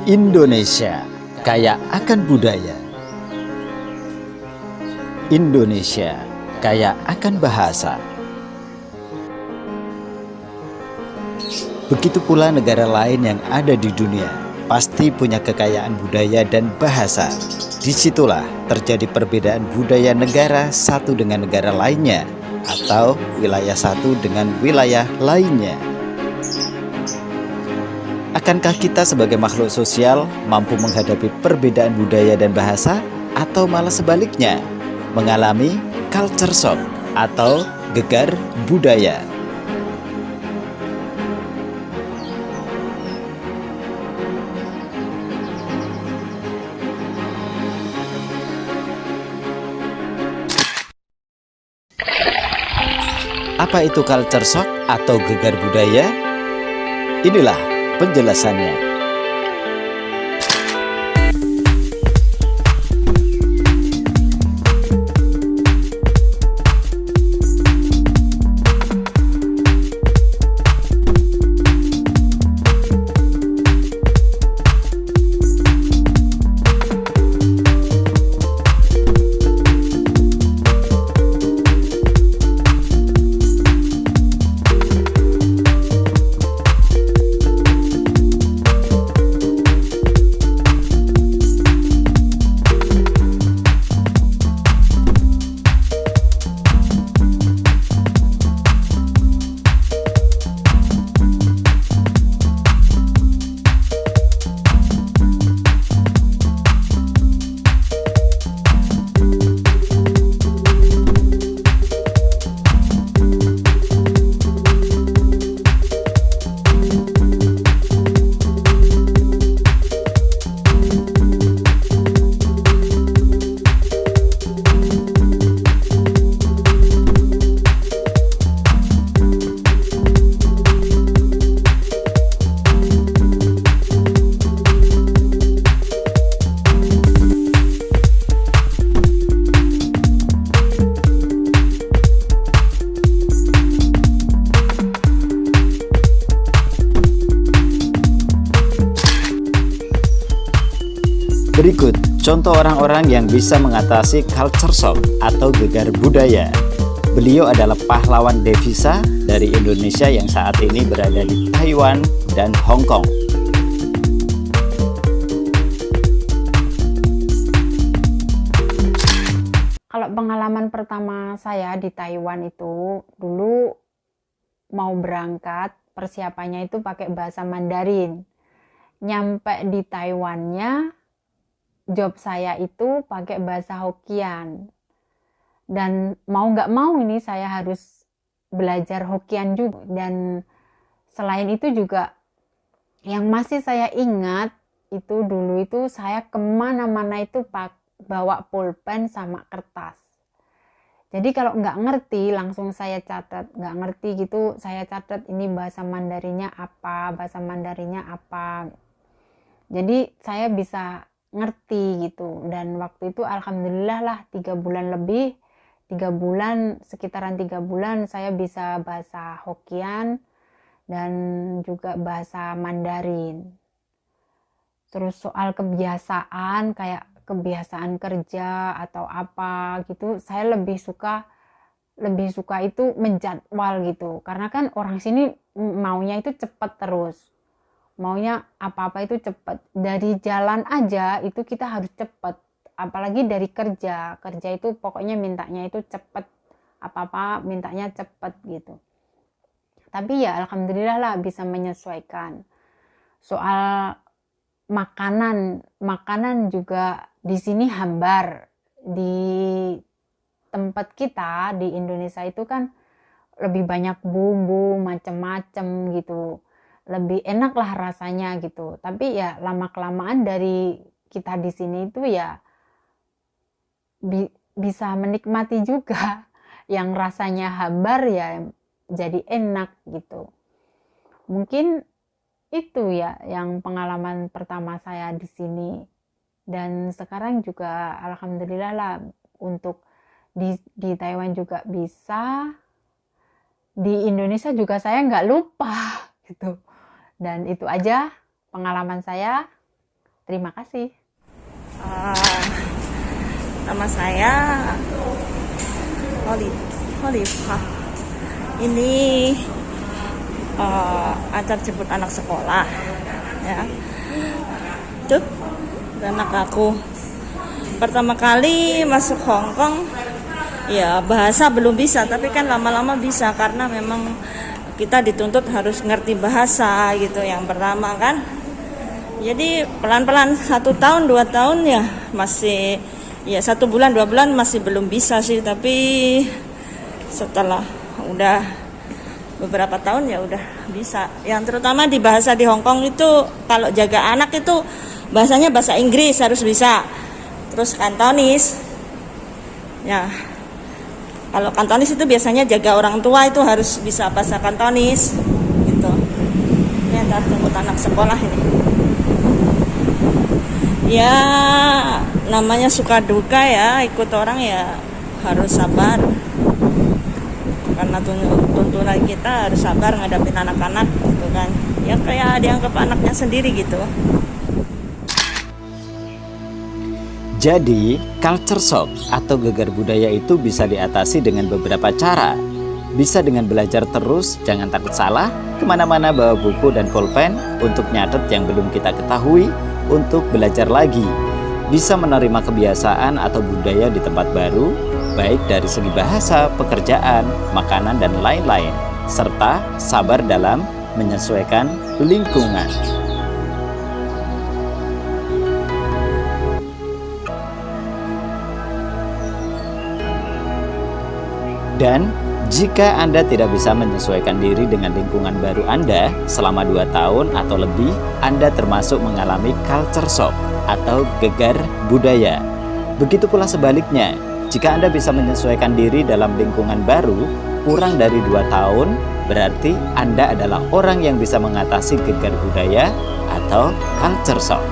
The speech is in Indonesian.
Indonesia kaya akan budaya. Indonesia kaya akan bahasa. Begitu pula negara lain yang ada di dunia pasti punya kekayaan budaya dan bahasa. Disitulah terjadi perbedaan budaya negara satu dengan negara lainnya, atau wilayah satu dengan wilayah lainnya. Akankah kita sebagai makhluk sosial mampu menghadapi perbedaan budaya dan bahasa, atau malah sebaliknya, mengalami culture shock atau gegar budaya? Apa itu culture shock atau gegar budaya? Inilah penjelasannya. Berikut contoh orang-orang yang bisa mengatasi culture shock atau gegar budaya. Beliau adalah pahlawan devisa dari Indonesia yang saat ini berada di Taiwan dan Hong Kong. Kalau pengalaman pertama saya di Taiwan itu, dulu mau berangkat, persiapannya itu pakai bahasa Mandarin. Nyampe di Taiwannya, job saya itu pakai bahasa Hokkien. Dan mau nggak mau ini saya harus belajar Hokkien juga. Dan selain itu juga yang masih saya ingat itu dulu itu saya kemana-mana itu bawa pulpen sama kertas. Jadi kalau nggak ngerti langsung saya catat, nggak ngerti gitu saya catat ini bahasa Mandarinnya apa, bahasa Mandarinnya apa. Jadi saya bisa ngerti gitu. Dan waktu itu alhamdulillah lah 3 bulan lebih, 3 bulan, sekitaran 3 bulan saya bisa bahasa Hokkien dan juga bahasa Mandarin. Terus soal kebiasaan kayak kebiasaan kerja atau apa gitu, saya lebih suka itu menjadwal gitu. Karena kan orang sini maunya itu cepat terus. Maunya apa-apa itu cepat. Dari jalan aja itu kita harus cepat. Apalagi dari kerja. Kerja itu pokoknya mintanya itu cepat. Apa-apa mintanya cepat gitu. Tapi ya alhamdulillah lah bisa menyesuaikan. Soal makanan juga di sini hambar. Di tempat kita di Indonesia itu kan lebih banyak bumbu macem-macem gitu. Lebih enak lah rasanya gitu. Tapi ya lama-kelamaan dari kita di sini itu ya bisa menikmati juga. Yang rasanya hambar ya jadi enak gitu. Mungkin itu ya yang pengalaman pertama saya di sini. Dan sekarang juga alhamdulillah lah untuk di Taiwan juga bisa. Di Indonesia juga saya nggak lupa gitu. Dan itu aja pengalaman saya. Terima kasih. Nama saya Holifah. Ini antar jemput anak sekolah, ya. Tuh, anak aku pertama kali masuk Hong Kong, ya bahasa belum bisa, tapi kan lama-lama bisa karena memang kita dituntut harus ngerti bahasa gitu. Yang pertama kan, jadi pelan-pelan 1 tahun 2 tahun ya masih, ya 1 bulan 2 bulan masih belum bisa sih, tapi setelah udah beberapa tahun ya udah bisa. Yang terutama di bahasa di Hong Kong itu kalau jaga anak itu bahasanya bahasa Inggris harus bisa, terus Kantonis ya. Kalau Kantonis itu biasanya jaga orang tua itu harus bisa bahasa Kantonis gitu. Ini antar jemput anak sekolah ini. Ya namanya suka duka ya, ikut orang ya harus sabar. Karena tuntunan kita harus sabar ngadapin anak-anak gitu kan. Ya kayak dianggap anaknya sendiri gitu. Jadi, culture shock atau gegar budaya itu bisa diatasi dengan beberapa cara. Bisa dengan belajar terus, jangan takut salah, kemana-mana bawa buku dan pulpen untuk nyatet yang belum kita ketahui, untuk belajar lagi. Bisa menerima kebiasaan atau budaya di tempat baru, baik dari segi bahasa, pekerjaan, makanan, dan lain-lain. Serta sabar dalam menyesuaikan lingkungan. Dan jika Anda tidak bisa menyesuaikan diri dengan lingkungan baru Anda selama 2 tahun atau lebih, Anda termasuk mengalami culture shock atau gegar budaya. Begitu pula sebaliknya, jika Anda bisa menyesuaikan diri dalam lingkungan baru kurang dari 2 tahun, berarti Anda adalah orang yang bisa mengatasi gegar budaya atau culture shock.